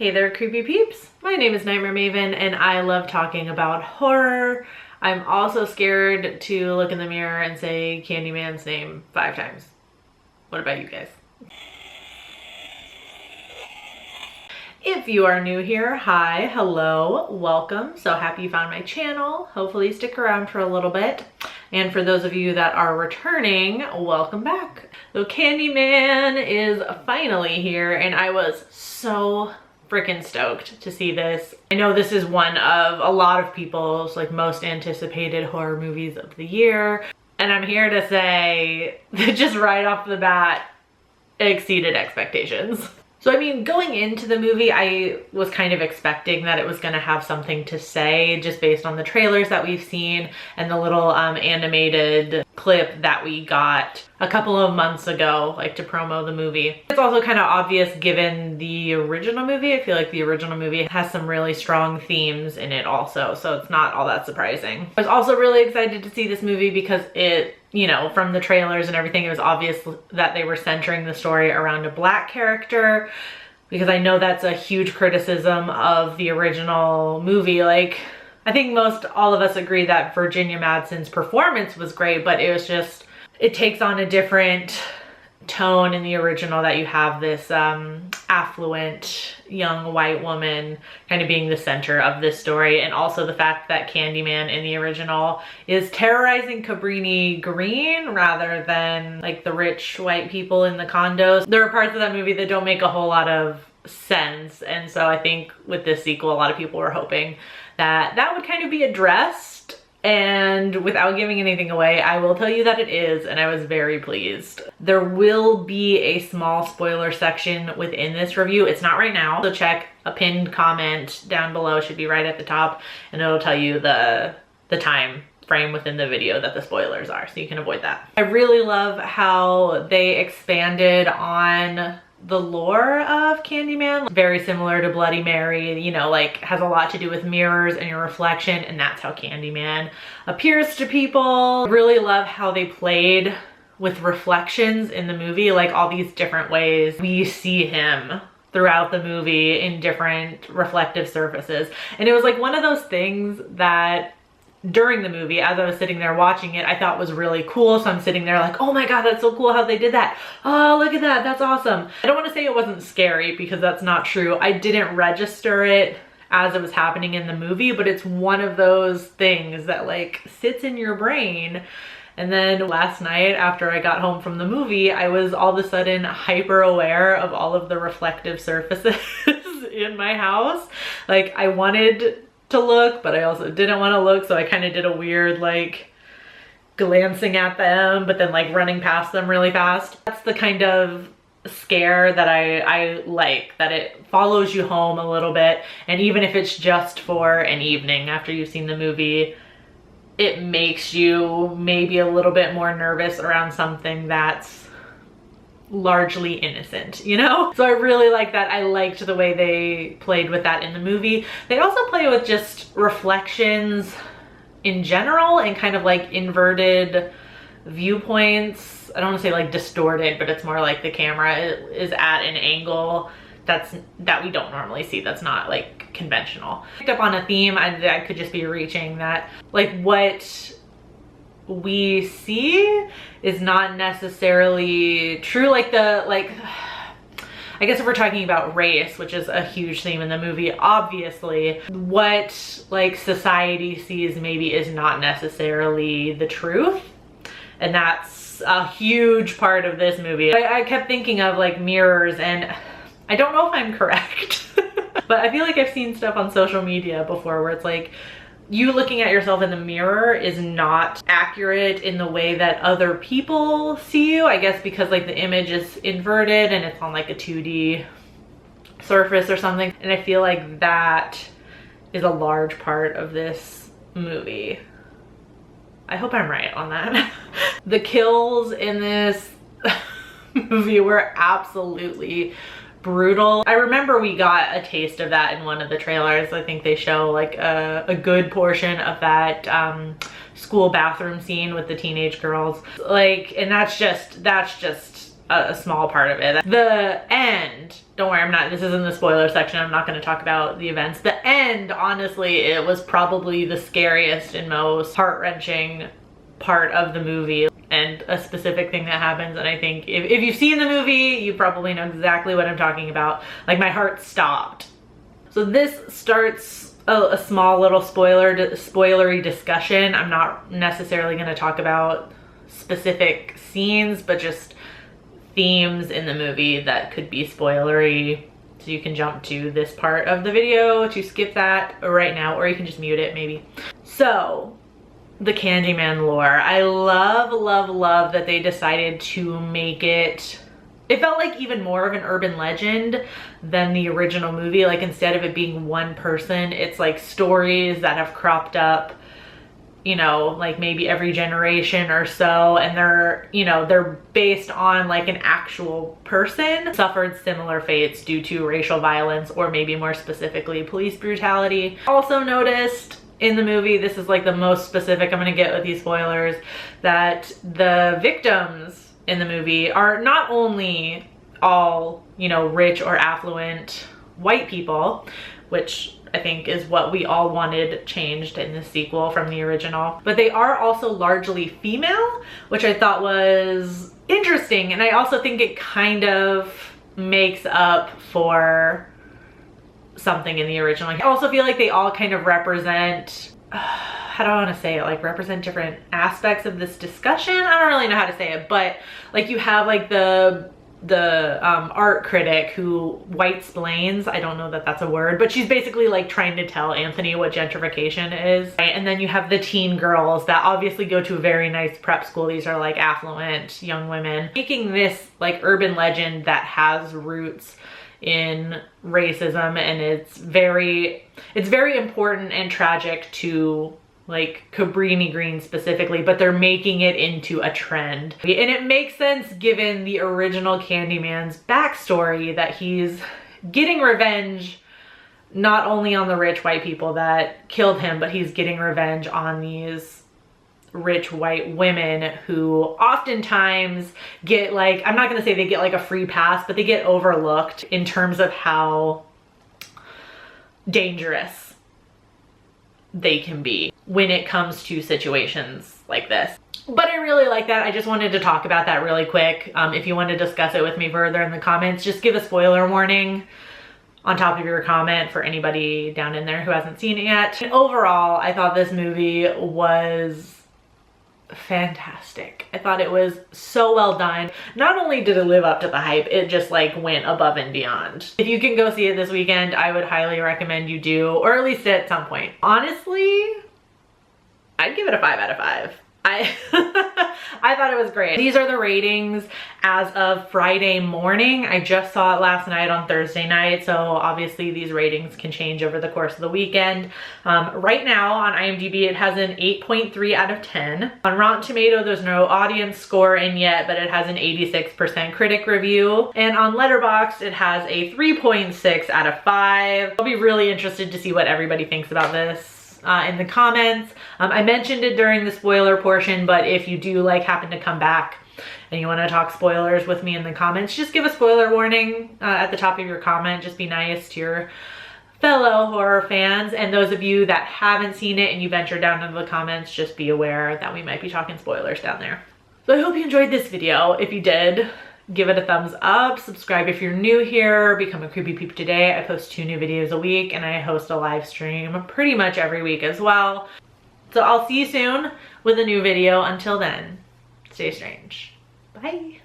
Hey there, creepy peeps. My name is Nightmare Maven and I love talking about horror. I'm also scared to look in the mirror and say Candyman's name 5 times. What about you guys? If you are new here, hi, hello, welcome. So happy you found my channel. Hopefully stick around for a little bit. And for those of you that are returning, welcome back. So Candyman is finally here and I was so freaking stoked to see this. I know this is one of a lot of people's most anticipated horror movies of the year. And I'm here to say that just right off the bat, it exceeded expectations. So I mean, going into the movie, I was kind of expecting that it was going to have something to say just based on the trailers that we've seen and the little animated clip that we got a couple of months ago, to promo the movie. It's also kind of obvious given the original movie. I feel like the original movie has some really strong themes in it also, so it's not all that surprising. I was also really excited to see this movie because it, from the trailers and everything, it was obvious that they were centering the story around a Black character, because I know that's a huge criticism of the original movie. I think most all of us agree that Virginia Madsen's performance was great, but it was just, it takes on a different tone in the original, that you have this affluent young white woman kind of being the center of this story, and also the fact that Candyman in the original is terrorizing Cabrini Green rather than the rich white people in the condos. There are parts of that movie that don't make a whole lot of sense, and so I think with this sequel a lot of people were hoping that that would kind of be addressed. And without giving anything away, I will tell you that it is, and I was very pleased. There will be a small spoiler section within this review. It's not right now, so check a pinned comment down below. It should be right at the top, and it'll tell you the time frame within the video that the spoilers are, so you can avoid that. I really love how they expanded on the lore of Candyman. Very similar to Bloody Mary, has a lot to do with mirrors and your reflection, and that's how Candyman appears to people. I really love how they played with reflections in the movie, all these different ways we see him throughout the movie in different reflective surfaces. And it was one of those things that during the movie, as I was sitting there watching it, I thought was really cool. So I'm sitting there oh my God, that's so cool how they did that. Oh, look at that, that's awesome. I don't want to say it wasn't scary because that's not true. I didn't register it as it was happening in the movie, but it's one of those things that sits in your brain. And then last night after I got home from the movie, I was all of a sudden hyper aware of all of the reflective surfaces in my house. I wanted to look, but I also didn't want to look, so I kind of did a weird glancing at them but then running past them really fast. That's the kind of scare that I like, that it follows you home a little bit, and even if it's just for an evening after you've seen the movie, it makes you maybe a little bit more nervous around something that's largely innocent, So I really like that. I liked the way they played with that in the movie. They also play with just reflections in general and kind of inverted viewpoints. I don't want to say distorted, but it's more the camera is at an angle that we don't normally see, that's not conventional. I picked up on a theme. I could just be reaching that what we see is not necessarily true. I guess if we're talking about race, which is a huge theme in the movie, obviously what society sees maybe is not necessarily the truth, and that's a huge part of this movie. I kept thinking of mirrors, and I don't know if I'm correct but I feel I've seen stuff on social media before where it's you looking at yourself in the mirror is not accurate in the way that other people see you, I guess because the image is inverted and it's on a 2D surface or something. And I feel that is a large part of this movie. I hope I'm right on that. The kills in this movie were absolutely brutal. I remember we got a taste of that in one of the trailers. I think they show a good portion of that school bathroom scene with the teenage girls. And that's just a small part of it. The end, don't worry, this isn't the spoiler section, I'm not going to talk about the events. The end, honestly, it was probably the scariest and most heart-wrenching part of the movie, and a specific thing that happens, and I think if you've seen the movie, you probably know exactly what I'm talking about. Like, my heart stopped. So this starts a small little spoilery discussion. I'm not necessarily going to talk about specific scenes, but just themes in the movie that could be spoilery. So you can jump to this part of the video to skip that right now, or you can just mute it maybe. So the Candyman lore. I love, love, love that they decided to make it, it felt like even more of an urban legend than the original movie. Like, instead of it being one person, it's like stories that have cropped up, you know, like maybe every generation or so, and they're, you know, they're based on like an actual person suffered similar fates due to racial violence, or maybe more specifically police brutality. Also noticed in the movie, this is like the most specific I'm gonna get with these spoilers, that the victims in the movie are not only all, you know, rich or affluent white people, which I think is what we all wanted changed in the sequel from the original, but they are also largely female, which I thought was interesting. And I also think it kind of makes up for something in the original. I also feel like they all kind of represent, how do I want to say it, like represent different aspects of this discussion. I don't really know how to say it, but like you have like the art critic who white-splains, I don't know that that's a word, but she's basically like trying to tell Anthony what gentrification is, right? And then you have the teen girls that obviously go to a very nice prep school. These are like affluent young women, making this like urban legend that has roots in racism, and it's very important and tragic to like Cabrini Green specifically, but they're making it into a trend. And it makes sense given the original Candyman's backstory, that he's getting revenge not only on the rich white people that killed him, but he's getting revenge on these rich white women who oftentimes get like, I'm not gonna say they get like a free pass, but they get overlooked in terms of how dangerous they can be when it comes to situations like this. But I really like that. I just wanted to talk about that really quick. If you want to discuss it with me further in the comments, just give a spoiler warning on top of your comment for anybody down in there who hasn't seen it yet. And overall, I thought this movie was fantastic. I thought it was so well done. Not only did it live up to the hype, it just like went above and beyond. If you can go see it this weekend, I would highly recommend you do, or at least at some point. Honestly, I'd give it a 5 out of 5. I thought it was great. These are the ratings as of Friday morning. I just saw it last night on Thursday night, so obviously these ratings can change over the course of the weekend. Right now on IMDb, it has an 8.3 out of 10. On Rotten Tomatoes, there's no audience score in yet, but it has an 86% critic review. And on Letterboxd, it has a 3.6 out of 5. I'll be really interested to see what everybody thinks about this in the comments. I mentioned it during the spoiler portion, but if you do like happen to come back and you want to talk spoilers with me in the comments, just give a spoiler warning at the top of your comment. Just be nice to your fellow horror fans. And those of you that haven't seen it and you venture down into the comments, just be aware that we might be talking spoilers down there. So I hope you enjoyed this video. If you did, give it a thumbs up, subscribe if you're new here, become a Creepy Peep today. I post 2 new videos a week and I host a live stream pretty much every week as well. So I'll see you soon with a new video. Until then, stay strange. Bye.